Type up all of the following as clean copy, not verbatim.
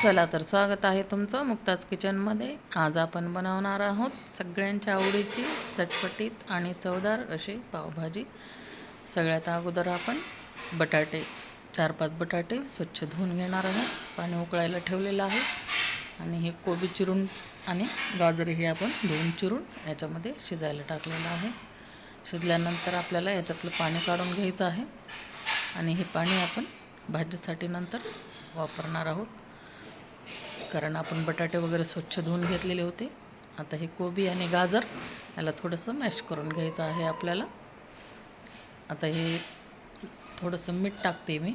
चला तर स्वागत आहे तुमचं मुक्ताज किचनमध्ये। आज आपण बनवणार आहोत सगळ्यांच्या आवडीची चटपटीत आणि चवदार अशी पावभाजी। सगळ्यात अगोदर आपण बटाटे 4-5 बटाटे स्वच्छ धुवून घेणार आहोत। पाणी उकळायला ठेवलेलं आहे आणि हे कोबी चिरून आणि गाजर हे आपण धुवून चिरून याच्यामध्ये शिजायला टाकलेलं आहे। शिजल्यानंतर आपल्याला याच्यातलं पाणी काढून घ्यायचं आहे आणि हे पाणी आपण भाजीसाठी नंतर वापरणार आहोत, कारण आपण बटाटे वगैरे स्वच्छ धुवून घेतलेले होते। आता हे कोबी आणि गाजर याला थोडंसं मॅश करून घ्यायचं आहे आपल्याला। आता हे थोडंसं मीठ टाकते मी,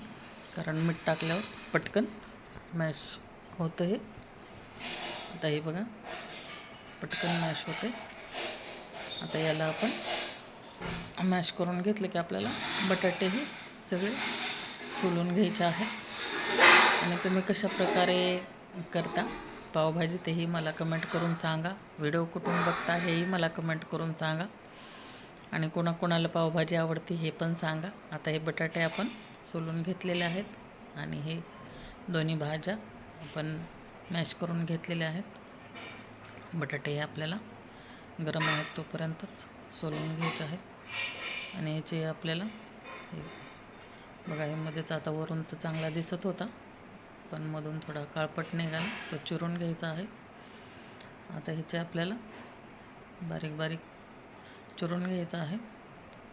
कारण मीठ टाकल्यावर पटकन मॅश होतं हे। आता हे बघा पटकन मॅश होते। आता याला आपण मॅश करून घेतलं की आपल्याला बटाटे हे सगळे सोलून घ्यायचे आहे। आणि तुम्ही कशा प्रकारे करता पावभाजी तेही मला कमेंट करून सांगा। व्हिडिओ कुठून बघता हेही मला कमेंट करून सांगा, आणि कोणाकोणाला पावभाजी आवडते हे पण सांगा। आता हे बटाटे आपण सोलून घेतलेले आहेत आणि हे दोन्ही भाज्या आपण मॅश करून घेतलेल्या आहेत। बटाटे हे आपल्याला गरम आहेत तोपर्यंतच सोलून घ्यायचे आहेत। आणि याचे आपल्याला हे बघा, हे मध्येच आता वरून तर चांगला दिसत होता, पण मधून थोडा काळपट निघाला, तो चिरून घ्यायचा आहे। आता ह्याचे आपल्याला बारीक बारीक चिरून घ्यायचं आहे।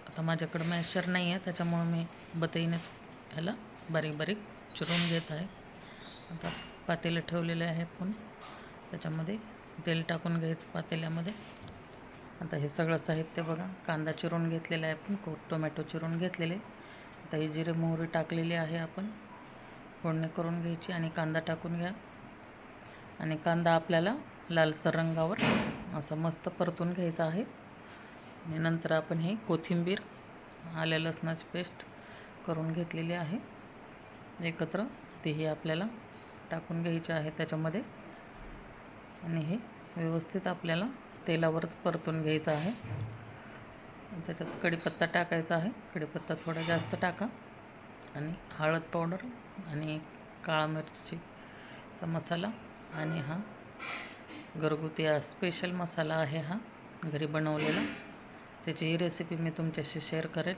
आता माझ्याकडं मॅशर नाही आहे, त्याच्यामुळे मी बत्तीनेच ह्याला बारीक बारीक चिरून घेत आहे। आता पातेलं ठेवलेले आहे, पण त्याच्यामध्ये तेल टाकून घ्यायचं पातेल्यामध्ये। आता हे सगळं साहित्य बघा, कांदा चिरून घेतलेला आहे, पण टोमॅटो चिरून घेतलेले। आता ही जिरे मोहरी टाकलेली आहे, आपण फोडणी करून घ्यायची आणि कांदा टाकून घ्या। आणि कांदा आपल्याला लालसर रंगावर असा मस्त परतून घ्यायचा आहे। आणि नंतर आपण हे कोथिंबीर, आल्या लसणाची पेस्ट करून घेतलेली आहे एकत्र, तेही आपल्याला टाकून घ्यायचे आहे त्याच्यामध्ये। आणि हे व्यवस्थित आपल्याला तेलावरच परतून घ्यायचं आहे। त्याच्यात कढीपत्ता टाकायचा आहे, कढीपत्ता थोडा जास्त टाका। आणि हळद पावडर आणि काळा मिरचीचा मसाला, आणि हा घरगुती स्पेशल मसाला आहे, हा घरी बनवलेला। त्याची रेसिपी मी तुमच्याशी शेअर करेन,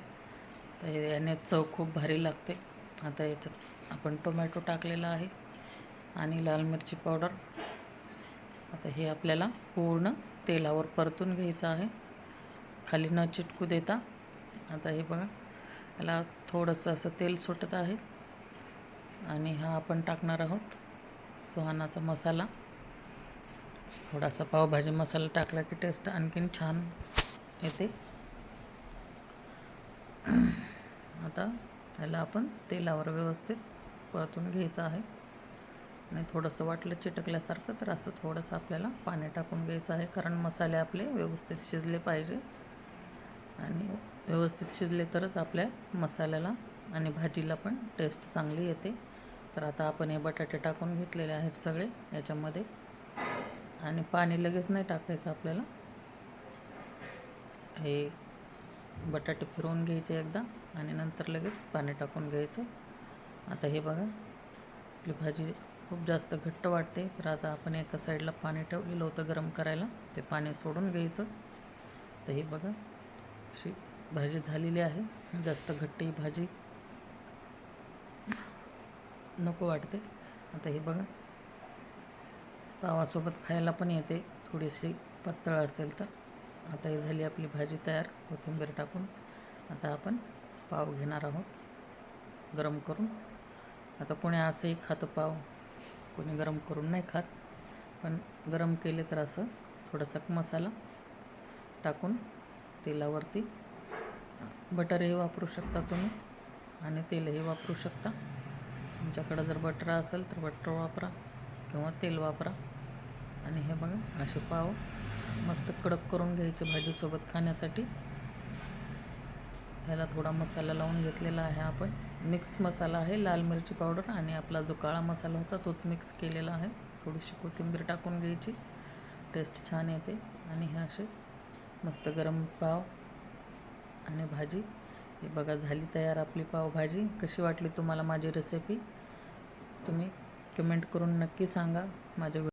तर याने चव खूप भारी लागते। आता याच्यात आपण टोमॅटो टाकलेला आहे आणि लाल मिरची पावडर। आता हे आपल्याला पूर्ण तेलावर परतून घ्यायचं आहे, खाली न चिटकू देता। आता हे बघा, याला थोडंसं असं तेल सुटत आहे। आणि हा आपण टाकणार आहोत सुहानाचा मसाला। थोडासा पावभाजी मसाला टाकला की टेस्ट आणखीन छान येते। आता याला आपण तेलावर व्यवस्थित परतून घ्यायचं आहे। आणि थोडंसं वाटलं चिटकल्यासारखं तर असं थोडंसं आपल्याला पाणी टाकून घ्यायचं आहे, कारण मसाले आपले व्यवस्थित शिजले पाहिजे। आणि व्यवस्थित शिजले तरच आपल्या मसाल्याला आणि भाजीला पण टेस्ट चांगली येते। तर आता आपण हे बटाटे टाकून घेतलेले आहेत सगळे याच्यामध्ये, आणि पाणी लगेच नाही टाकायचं आपल्याला। हे बटाटे फिरवून घ्यायचे एकदा आणि नंतर लगेच पाणी टाकून घ्यायचं। आता हे बघा, आपली भाजी खूप जास्त घट्ट वाटते, तर आता आपण एका साईडला पाणी ठेवलेलं होतं गरम करायला, ते पाणी सोडून घ्यायचं। तर हे बघा, अशी भाजी झालेली आहे। जास्त घट्ट ही भाजी नको वाटते। आता हे बघा, पावासोबत खायला पण येते, थोडीशी पातळ असेल तर। आता ही झाली आपली भाजी तयार, कोथिंबीर टाकून। आता आपण पाव घेणार आहोत गरम करून। आता कोणी असंही खातं पाव, कोणी गरम करून नाही खात, पण गरम केले तर असं थोडासा मसाला टाकून तेलावरती, बटरही वापरू शकता तुम्ही आणि तेलही वापरू शकता। तुमच्याकडं जर बटर असेल तर बटर वापरा किंवा तेल वापरा। आणि हे बघा, असे पाव मस्त कडक करून घ्यायचे भाजीसोबत खाण्यासाठी। ह्याला थोडा मसाला लावून घेतलेला आहे आपण, मिक्स मसाला आहे, लाल मिरची पावडर आणि आपला जो काळा मसाला होता तोच मिक्स केलेला आहे। थोडीशी कोथिंबीर टाकून घ्यायची, टेस्ट छान येते। आणि हे असे मस्त गरम पाव आणि भाजी, हे बघा झाली तयार आपली पावभाजी। कशी वाटली तुम्हाला माझी रेसिपी, तुम्ही कमेंट करून नक्की सांगा. माझ्या